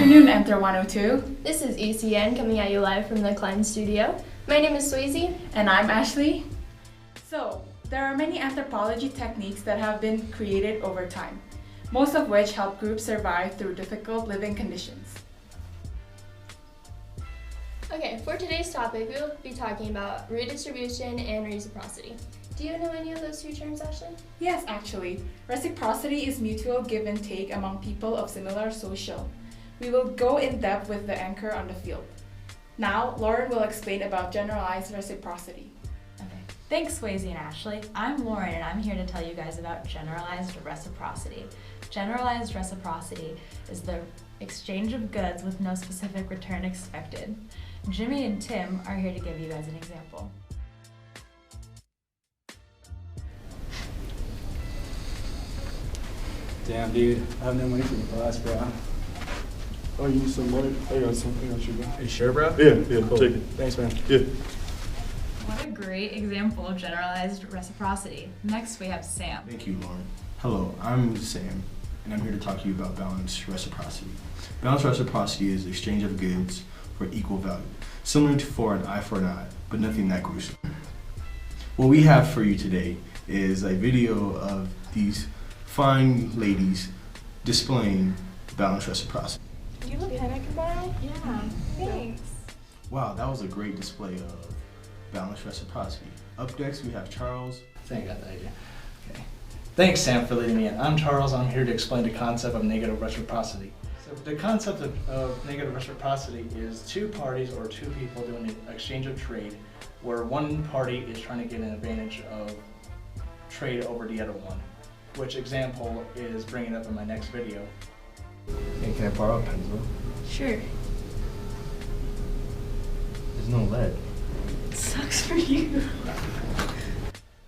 afternoon, Enter 102. This is ECN coming at you live from the Klein studio. My name is Swayze. And I'm Ashley. So, there are many anthropology techniques that have been created over time, most of which help groups survive through difficult living conditions. Okay, for today's topic, we will be talking about redistribution and reciprocity. Do you know any of those two terms, Ashley? Yes, actually. Reciprocity is mutual give and take among people of similar social. We will go in depth with the anchor on the field. Now, Lauren will explain about generalized reciprocity. Okay. Thanks, Swayze and Ashley. I'm Lauren, and I'm here to tell you guys about generalized reciprocity. Generalized reciprocity is the exchange of goods with no specific return expected. Jimmy and Tim are here to give you guys an example. Damn, dude, I have no money for the class, bro. Oh, you need some money? I got some. I got you, bro. Are you sure, bro? Yeah, Cool. take it. Thanks, man. Yeah. What a great example of generalized reciprocity. Next, we have Sam. Thank you, Lauren. Hello, I'm Sam, and I'm here to talk to you about balanced reciprocity. Balanced reciprocity is exchange of goods for equal value, similar to for an eye for an eye, but nothing that gruesome. What we have for you today is a video of these fine ladies displaying balanced reciprocity. Do you have a pen I can borrow? Yeah. Thanks. Wow, that was a great display of balanced reciprocity. Up next, we have Charles. I think I got the idea. Okay. Thanks, Sam, for leading me in. I'm Charles. I'm here to explain the concept of negative reciprocity. So the concept of negative reciprocity is two parties or two people doing an exchange of trade where one party is trying to get an advantage of trade over the other one, which example is bringing up in my next video. Hey, can I borrow a pencil? Sure. There's no lead. Sucks for you.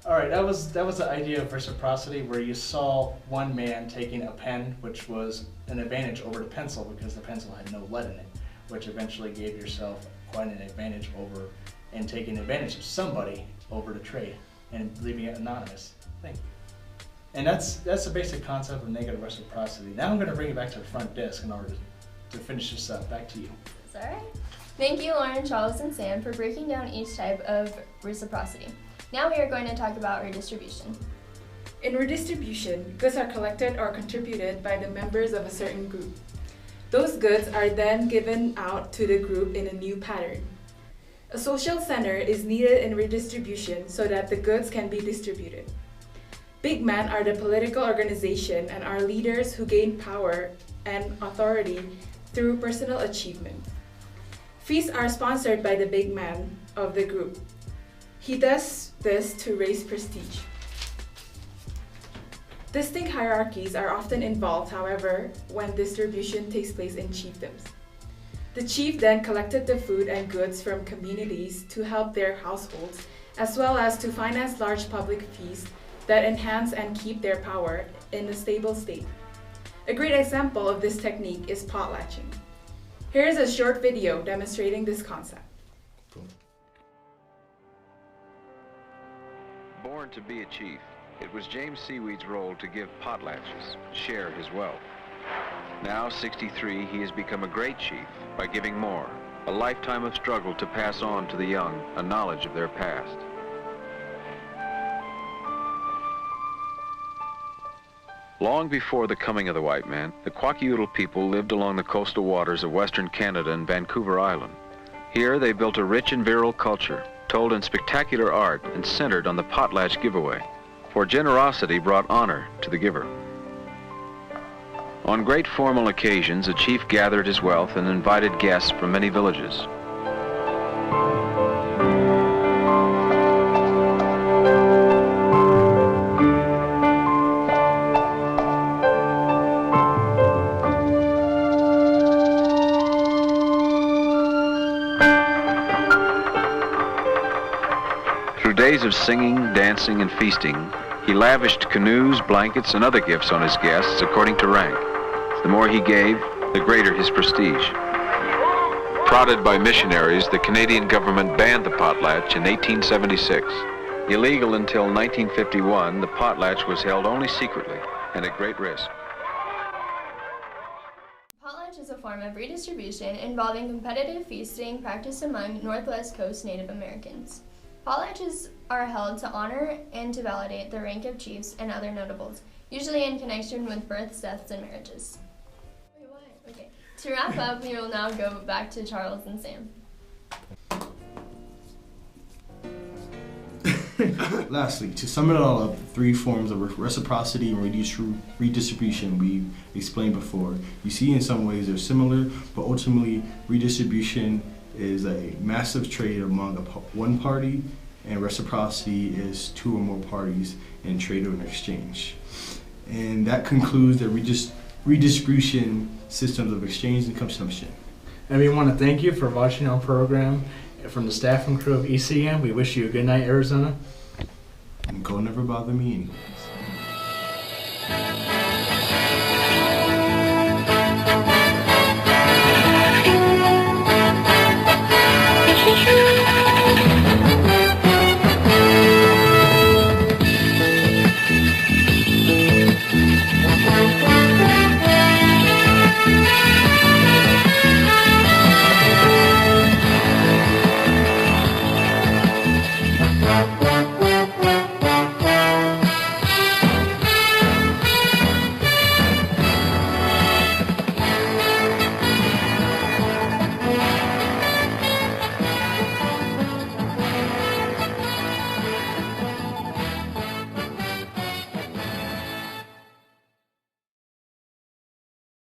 All right, that was the idea of reciprocity, where you saw one man taking a pen, which was an advantage over the pencil because the pencil had no lead in it, which eventually gave yourself quite an advantage over and taking advantage of somebody over the trade and leaving it anonymous. Thank you. And that's the basic concept of negative reciprocity. Now I'm going to bring it back to the front desk in order to finish this up. Back to you. It's all right. Thank you, Lauren, Charles, and Sam, for breaking down each type of reciprocity. Now we are going to talk about redistribution. In redistribution, goods are collected or contributed by the members of a certain group. Those goods are then given out to the group in a new pattern. A social center is needed in redistribution so that the goods can be distributed. Big men are the political organization and are leaders who gain power and authority through personal achievement. Feasts are sponsored by the big man of the group. He does this to raise prestige. Distinct hierarchies are often involved, however, when distribution takes place in chiefdoms. The chief then collected the food and goods from communities to help their households, as well as to finance large public feasts that enhance and keep their power in a stable state. A great example of this technique is potlatching. Here is a short video demonstrating this concept. Born to be a chief, it was James Seaweed's role to give potlatches, share his wealth. Now, 63, he has become a great chief by giving more, a lifetime of struggle to pass on to the young a knowledge of their past. Long before the coming of the white man, the Kwakiutl people lived along the coastal waters of Western Canada and Vancouver Island. Here they built a rich and virile culture, told in spectacular art and centered on the potlatch giveaway, for generosity brought honor to the giver. On great formal occasions, a chief gathered his wealth and invited guests from many villages. Through days of singing, dancing, and feasting, he lavished canoes, blankets, and other gifts on his guests according to rank. The more he gave, the greater his prestige. Prodded by missionaries, the Canadian government banned the potlatch in 1876. Illegal until 1951, the potlatch was held only secretly and at great risk. Potlatch is a form of redistribution involving competitive feasting practiced among Northwest Coast Native Americans. Potlatches are held to honor and to validate the rank of chiefs and other notables, usually in connection with births, deaths, and marriages. Wait, what? Okay. To wrap up, we will now go back to Charles and Sam. Lastly, to sum it all up, the three forms of reciprocity and redistribution we explained before. You see in some ways they're similar, but ultimately redistribution is a massive trade among one party, and reciprocity is two or more parties in trade or in exchange. And that concludes the redistribution systems of exchange and consumption. And we want to thank you for watching our program. From the staff and crew of ECM, we wish you a good night, Arizona. And go never bother me anyways.